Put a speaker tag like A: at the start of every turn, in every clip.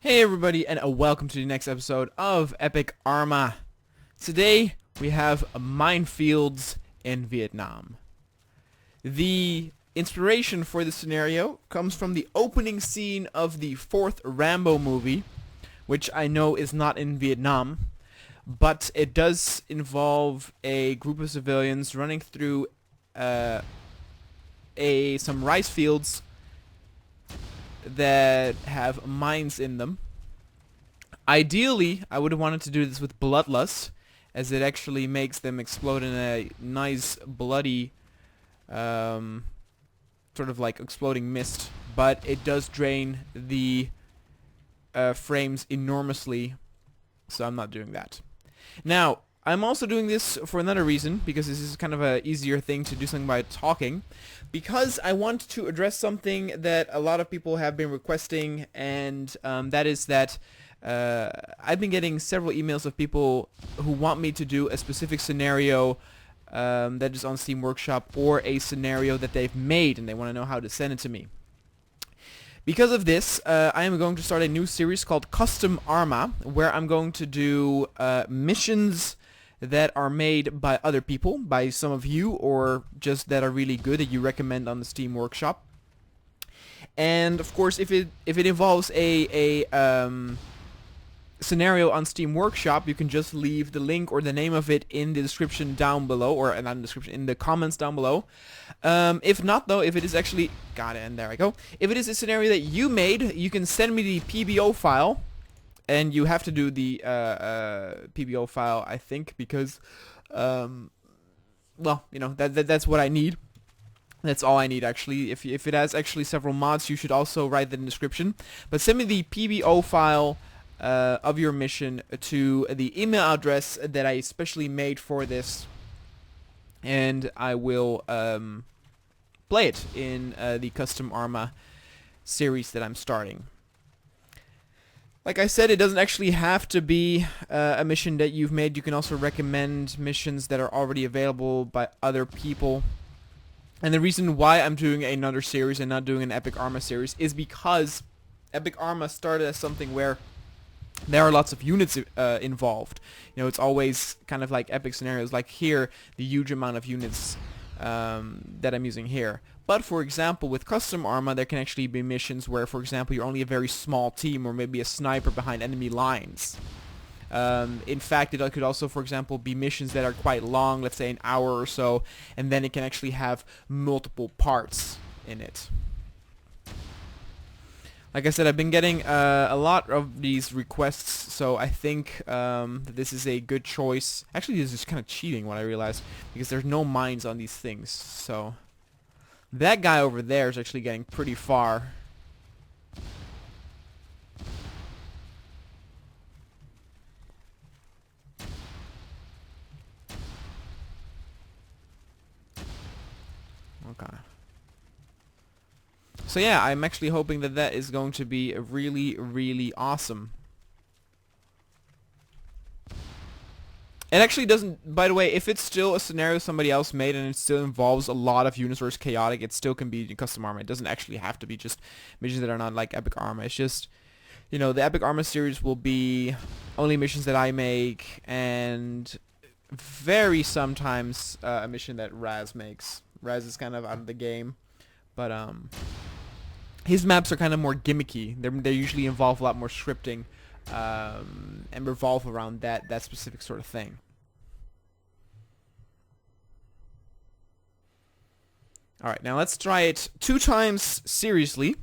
A: Hey everybody, and welcome to the next episode of Epic ARMA. Today we have minefields in Vietnam. The inspiration for this scenario comes from the opening scene of the fourth Rambo movie, which I know is not in Vietnam, but it does involve a group of civilians running through some rice fields that have mines in them. Ideally, I would have wanted to do this with bloodlust, as it actually makes them explode in a nice bloody sort of like exploding mist, but it does drain the frames enormously, so I'm not doing that. Now, I'm also doing this for another reason, because this is kind of a easier thing to do something by talking, because I want to address something that a lot of people have been requesting, and that is that I've been getting several emails of people who want me to do a specific scenario that is on Steam Workshop, or a scenario that they've made and they want to know how to send it to me. Because of this, I am going to start a new series called Custom ARMA, where I'm going to do missions that are made by other people, by some of you, or just that are really good that you recommend on the Steam Workshop. And of course, if it involves a scenario on Steam Workshop, you can just leave the link or the name of it in the description down below, or not in the description, in the comments down below. If not, though, if it is actually, got it, and there I go. If it is a scenario that you made, you can send me the PBO file, and you have to do the PBO file, I think, because, well, you know, that's what I need. That's all I need, actually. If it has actually several mods, you should also write that in the description. But send me the PBO file of your mission to the email address that I especially made for this, and I will play it in the Custom ARMA series that I'm starting. Like I said, it doesn't actually have to be a mission that you've made. You can also recommend missions that are already available by other people. And the reason why I'm doing another series and not doing an Epic ARMA series is because Epic ARMA started as something where there are lots of units involved. You know, it's always kind of like epic scenarios, like here, the huge amount of units that I'm using here. But for example, with Custom ARMA, there can actually be missions where, for example, you're only a very small team, or maybe a sniper behind enemy lines. In fact, it could also, for example, be missions that are quite long, let's say an hour or so, and then it can actually have multiple parts in it. Like I said, I've been getting a lot of these requests, so I think that this is a good choice. Actually, this is kind of cheating, what I realized, because there's no mines on these things. So that guy over there is actually getting pretty far. Okay. So yeah, I'm actually hoping that that is going to be really, really awesome. It actually doesn't, by the way, if it's still a scenario somebody else made and it still involves a lot of units or is chaotic, it still can be Custom ARMA. It doesn't actually have to be just missions that are not like Epic ARMA. It's just, you know, the Epic ARMA series will be only missions that I make, and very sometimes a mission that Raz makes. Raz is kind of out of the game, but his maps are kind of more gimmicky. They usually involve a lot more scripting, and revolve around that specific sort of thing. Alright, now let's try it 2 times seriously.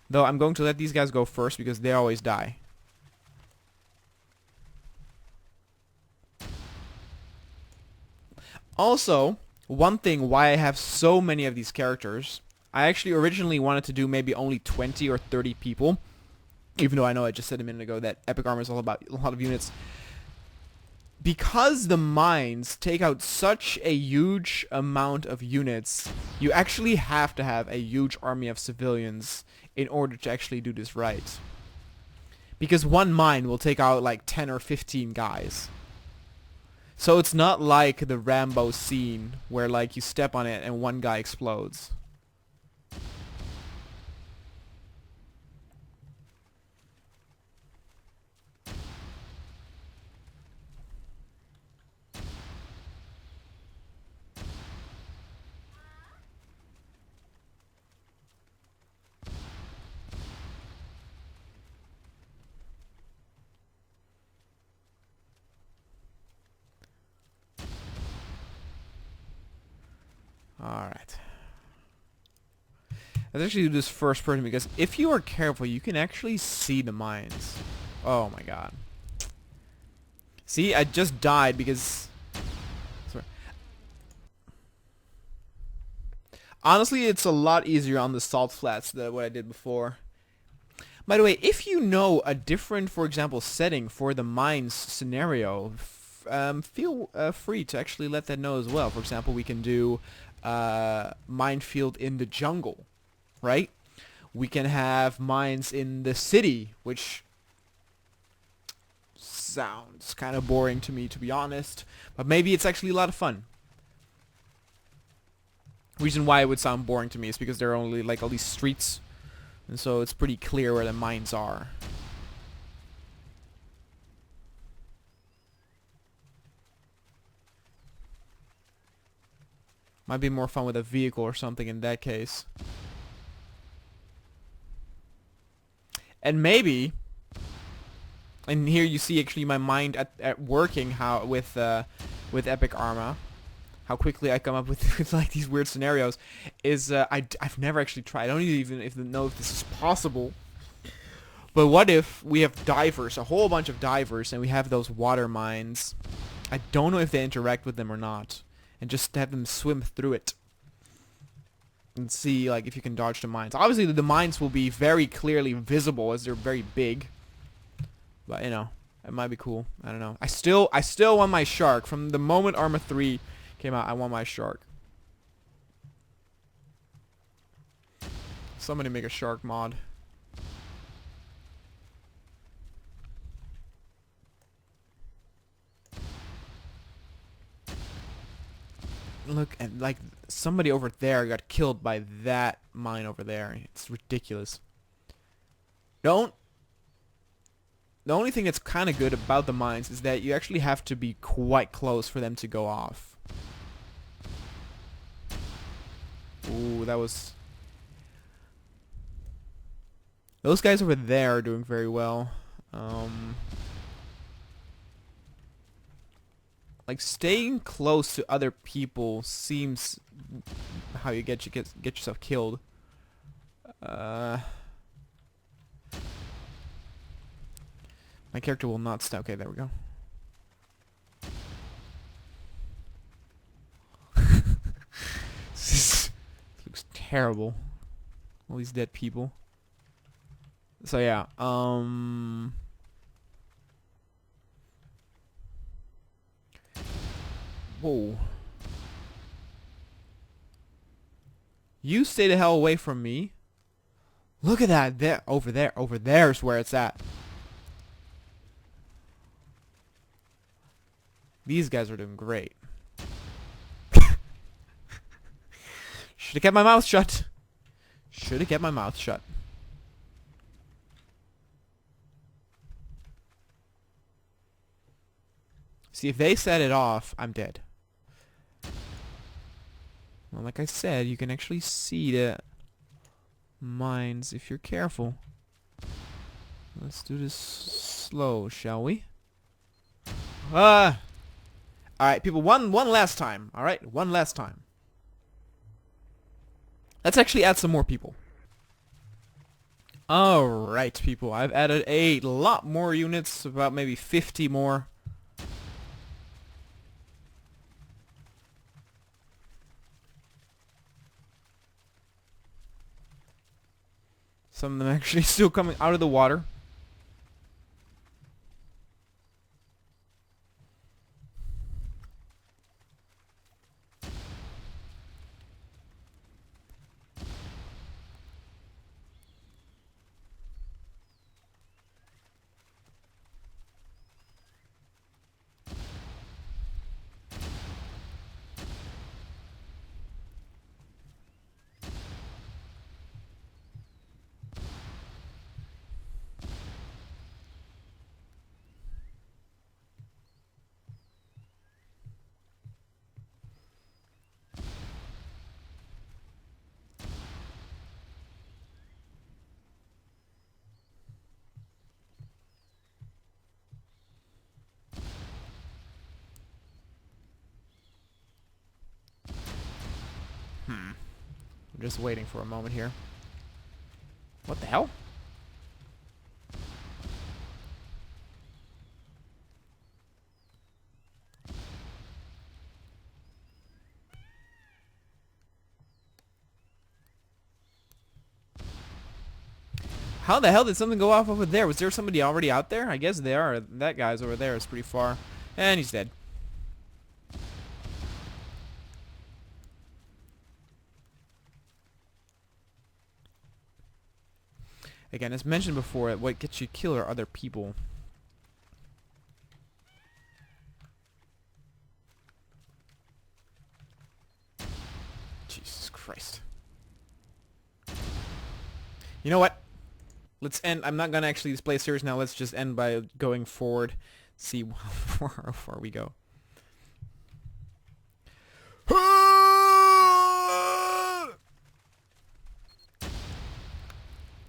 A: Though I'm going to let these guys go first because they always die. Also, one thing why I have so many of these characters, I actually originally wanted to do maybe only 20 or 30 people. Even though I know I just said a minute ago that Epic ARMA is all about a lot of units. Because the mines take out such a huge amount of units, you actually have to have a huge army of civilians in order to actually do this right. Because one mine will take out like 10 or 15 guys. So it's not like the Rambo scene where like you step on it and one guy explodes. Let's actually do this first person, because if you are careful, you can actually see the mines. Oh my god. See, I just died because... Sorry. Honestly, it's a lot easier on the salt flats than what I did before. By the way, if you know a different, for example, setting for the mines scenario, feel free to actually let that know as well. For example, we can do Minefield in the jungle, right? We can have mines in the city, which sounds kind of boring to me, to be honest. But maybe it's actually a lot of fun. Reason why it would sound boring to me is because there are only like all these streets, and so it's pretty clear where the mines are. Might be more fun with a vehicle or something in that case. And maybe, and here you see actually my mind at working how with Epic ARMA, how quickly I come up with like these weird scenarios, is I've never actually tried. I don't even know if this is possible. But what if we have divers, a whole bunch of divers, and we have those water mines? I don't know if they interact with them or not, and just have them swim through it and see like if you can dodge the mines. Obviously the mines will be very clearly visible as they're very big, but you know, it might be cool. I don't know. I still want my shark. From the moment Arma 3 came out, I want my shark. Somebody make a shark mod. Look, and like somebody over there got killed by that mine over there. It's ridiculous. The only thing that's kind of good about the mines is that you actually have to be quite close for them to go off. Ooh, that was... Those guys over there are doing very well. Like staying close to other people seems how you get yourself killed. My character will not stop. Okay, there we go. This looks terrible. All these dead people. So yeah, whoa. You stay the hell away from me. Look at that. There, over there's where it's at. These guys are doing great. Should have kept my mouth shut. Should have kept my mouth shut. See, if they set it off, I'm dead. Well, like I said, you can actually see the mines if you're careful. Let's do this slow, shall we? Alright, people, one last time. Alright, one last time. Let's actually add some more people. Alright, people, I've added a lot more units, about maybe 50 more. Some of them actually still coming out of the water. I'm just waiting for a moment here. hell? How the hell did something go off over there? Was there somebody already out there? I guess they are. That guy's over there. It's pretty far. And he's dead. Again, as mentioned before, what gets you killed are other people. Jesus Christ. You know what? Let's end. I'm not gonna actually display a series now. Let's just end by going forward. See how far we go.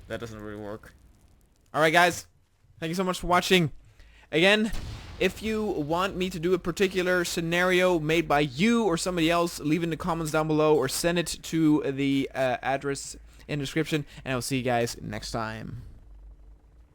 A: That doesn't really work. Alright guys, thank you so much for watching. Again, if you want me to do a particular scenario made by you or somebody else, leave it in the comments down below or send it to the address in the description, and I'll see you guys next time.